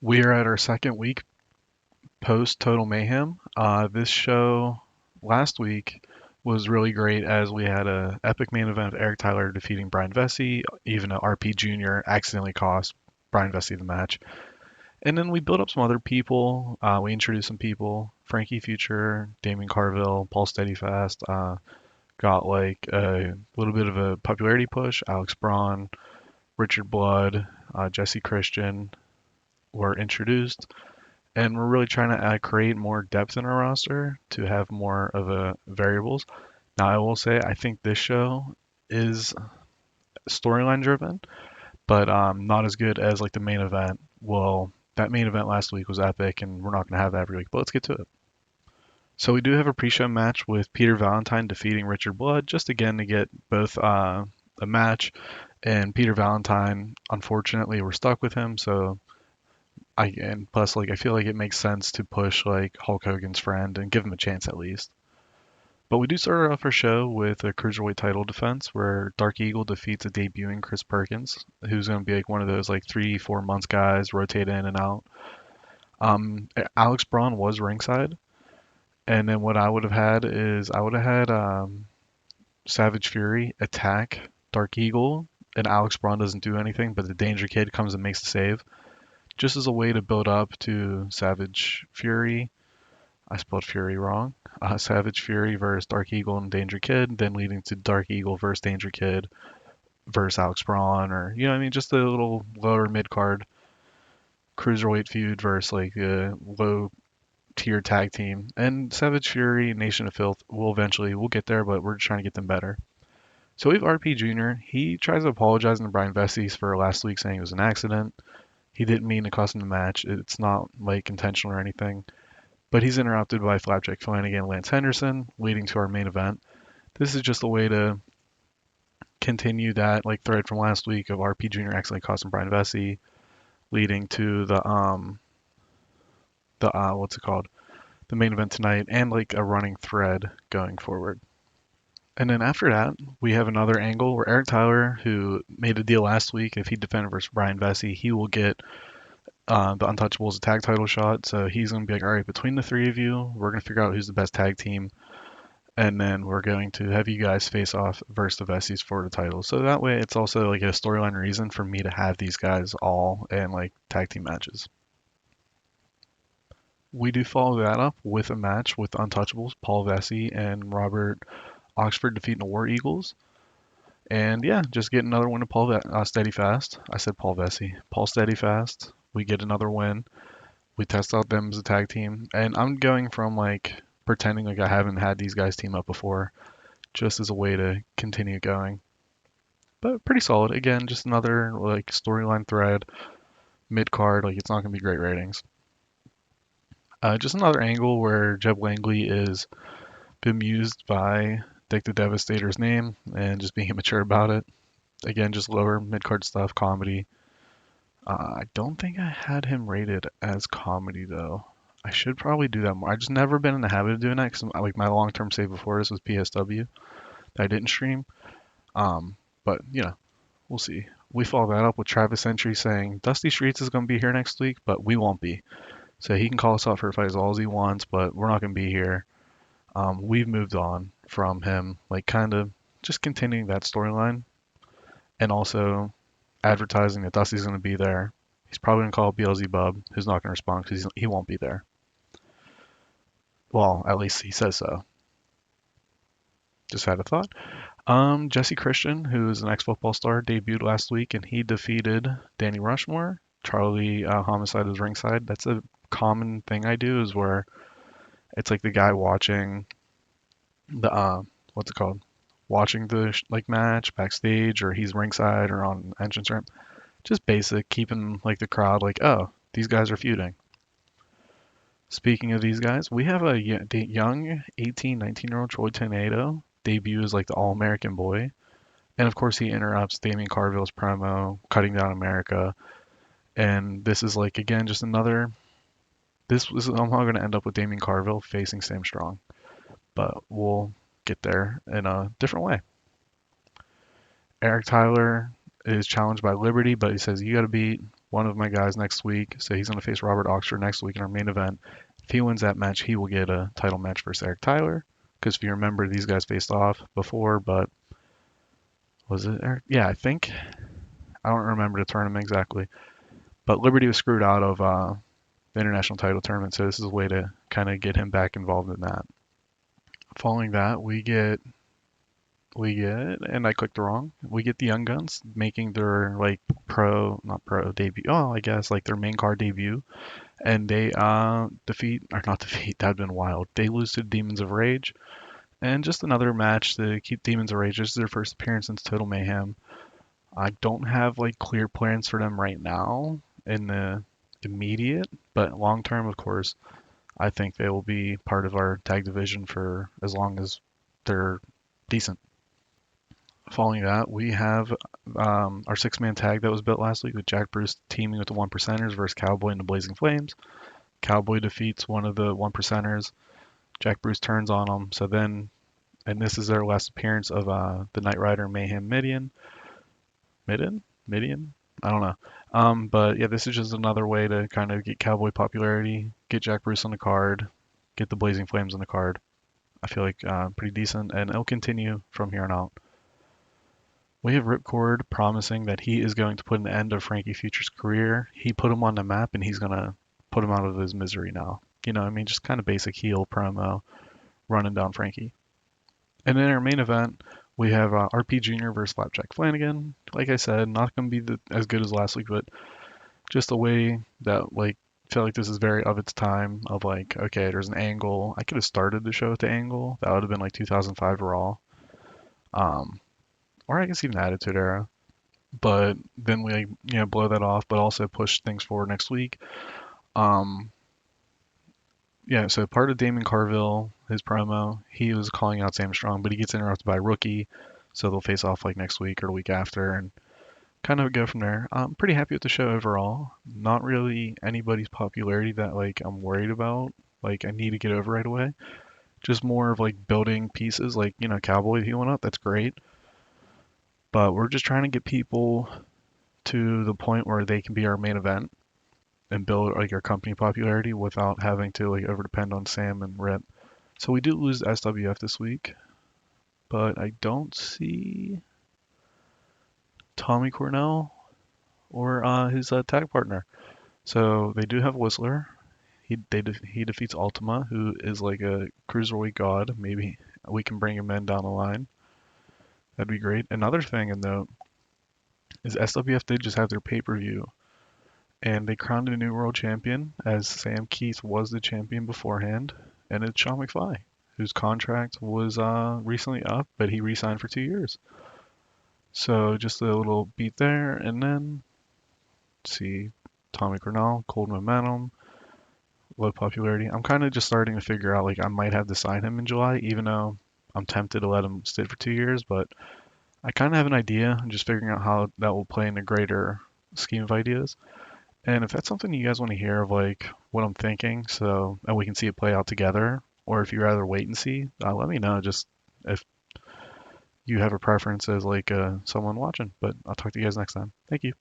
We are at our second week post Total Mayhem. This show last week was really great as we had a epic main event of Eric Tyler defeating Brian Vesey, even though RP Jr. accidentally cost Brian Vesey the match. And then we built up some other people. We introduced some people: Frankie Future, Damien Carville, Paul Steadyfast. Got like a little bit of a popularity push. Alex Braun, Richard Blood, Jesse Christian were introduced, and we're really trying to create more depth in our roster to have more of a variables. Now, I will say I think this show is storyline driven, but not as good as like the main event. Well, that main event last week was epic, and we're not gonna have that every week. But let's get to it. So we do have a pre-show match with Peter Valentine defeating Richard Blood, just again to get both a match. And Peter Valentine, unfortunately, we're stuck with him, so and plus, like, I feel like it makes sense to push like Hulk Hogan's friend and give him a chance at least. But we do start off our show with a cruiserweight title defense where Dark Eagle defeats a debuting Chris Perkins, who's going to be like one of those like 3, 4 months guys, rotate in and out. Alex Braun was ringside, and then what I would have had is I would have had Savage Fury attack Dark Eagle, and Alex Braun doesn't do anything, but the Danger Kid comes and makes the save, just as a way to build up to Savage Fury. I spelled Fury wrong. Savage Fury versus Dark Eagle and Danger Kid, then leading to Dark Eagle versus Danger Kid versus Alex Braun, or you know what I mean, just a little lower mid card cruiserweight feud versus like a low tier tag team. And Savage Fury, Nation of Filth will eventually we'll get there, but we're trying to get them better. So we have RP Jr. He tries to apologize to Brian Vesey for last week saying it was an accident. He didn't mean to cost him the match. It's not like intentional or anything. But he's interrupted by Flapjack Flanagan and Lance Henderson, leading to our main event. This is just a way to continue that like thread from last week of RP Jr. accidentally costing Brian Vesey, leading to the what's it called? The main event tonight, and like a running thread going forward. And then after that, we have another angle where Eric Tyler, who made a deal last week, if he defended versus Brian Vesey, he will get the Untouchables a tag title shot. So he's going to be like, all right, between the three of you, we're going to figure out who's the best tag team. And then we're going to have you guys face off versus the Vessies for the title. So that way, it's also like a storyline reason for me to have these guys all in like tag team matches. We do follow that up with a match with the Untouchables, Paul Vesey and Robert Oxford defeating the War Eagles. And yeah, just get another win to Paul Steadyfast. I said Paul Vesey. Paul Steadyfast. We get another win. We test out them as a tag team. And I'm going from like pretending like I haven't had these guys team up before, just as a way to continue going. But pretty solid. Again, just another like storyline thread, mid card. Like it's not gonna be great ratings. Just another angle where Jeb Langley is bemused by Dick the Devastator's name and just being immature about it. Again, just lower mid card stuff, comedy. I don't think I had him rated as comedy though. I should probably do that more. I just never been in the habit of doing that because like my long term save before this was PSW that I didn't stream. But you know, we'll see. We follow that up with Travis Entry saying Dusty Streets is going to be here next week, but we won't be. So he can call us out for fights all he wants, but we're not going to be here. We've moved on from him, like kind of just continuing that storyline, and also advertising that Dusty's going to be there. He's probably going to call Beelzebub, who's not going to respond because he won't be there. Well, at least he says so. Just had a thought. Jesse Christian, who is an ex-football star, debuted last week, and he defeated Danny Rushmore. Charlie Homicide was ringside. That's a common thing I do, is where it's like the guy watching the what's it called? Watching the like match backstage, or he's ringside or on entrance ramp. Just basic, keeping like the crowd like, oh, these guys are feuding. Speaking of these guys, we have a young 18, 19-year-old Troy Tornado debut as like the All-American boy. And of course, he interrupts Damien Carville's promo, cutting down America. And this is like, again, just another. This was somehow going to end up with Damien Carville facing Sam Strong. But we'll get there in a different way. Eric Tyler is challenged by Liberty, but he says, you got to beat one of my guys next week. So he's going to face Robert Oxford next week in our main event. If he wins that match, he will get a title match versus Eric Tyler. Because if you remember, these guys faced off before, but was it Eric? Yeah, I think. I don't remember the tournament exactly. But Liberty was screwed out of the international title tournament, so this is a way to kind of get him back involved in that. Following that, we get, and I clicked wrong. We get the Young Guns making their like not pro debut. Oh, I guess like their main card debut, and they defeat or not defeat. That'd been wild. They lose to Demons of Rage, and just another match to keep Demons of Rage. This is their first appearance since Total Mayhem. I don't have like clear plans for them right now in the immediate, but long term, of course, I think they will be part of our tag division for as long as they're decent. Following that, we have our six-man tag that was built last week with Jack Bruce teaming with the One Percenters versus Cowboy and the Blazing Flames. Cowboy defeats one of the One Percenters. Jack Bruce turns on him. So then, and this is their last appearance of the Knight Rider Mayhem Midian. Midian? I don't know. But yeah, this is just another way to kind of get Cowboy popularity, get Jack Bruce on the card, get the Blazing Flames on the card. I feel like pretty decent, and it'll continue from here on out. We have Ripcord promising that he is going to put an end to Frankie Future's career. He put him on the map, and he's gonna put him out of his misery now. You know, what I mean, just kind of basic heel promo, running down Frankie. And in our main event, we have RP Jr. versus Flapjack Flanagan. Like I said, not gonna be as good as last week, but just a way that like feel like this is very of its time. Of like, okay, there's an angle. I could have started the show with the angle. That would have been like 2005 Raw. Um, or I guess even Attitude Era. But then we like, blow that off, but also push things forward next week. Um, yeah, so part of Damon Carville, his promo, he was calling out Sam Strong, but he gets interrupted by Rookie, so they'll face off like next week or the week after, and kind of go from there. I'm pretty happy with the show overall. Not really anybody's popularity that like I'm worried about, like I need to get over right away. Just more of like building pieces, like Cowboy healing up, that's great, but we're just trying to get people to the point where they can be our main event and build like our company popularity without having to like over depend on Sam and Rip. So we do lose SWF this week, but I don't see Tommy Cornell or his tag partner. So they do have Whistler. He defeats Ultima, who is like a cruiserweight god. Maybe we can bring him in down the line. That'd be great. Another thing to note is SWF did just have their pay-per-view, and they crowned a new world champion, as Sam Keith was the champion beforehand, and it's Sean McFly, whose contract was recently up, but he re-signed for 2 years. So just a little beat there, and then let's see, Tommy Cornell, Cold Momentum, low popularity. I'm kind of just starting to figure out like I might have to sign him in July, even though I'm tempted to let him sit for 2 years, but I kind of have an idea. I'm just figuring out how that will play in a greater scheme of ideas. And if that's something you guys want to hear of, like what I'm thinking, so and we can see it play out together, or if you rather wait and see, let me know. Just if you have a preference as like someone watching. But I'll talk to you guys next time. Thank you.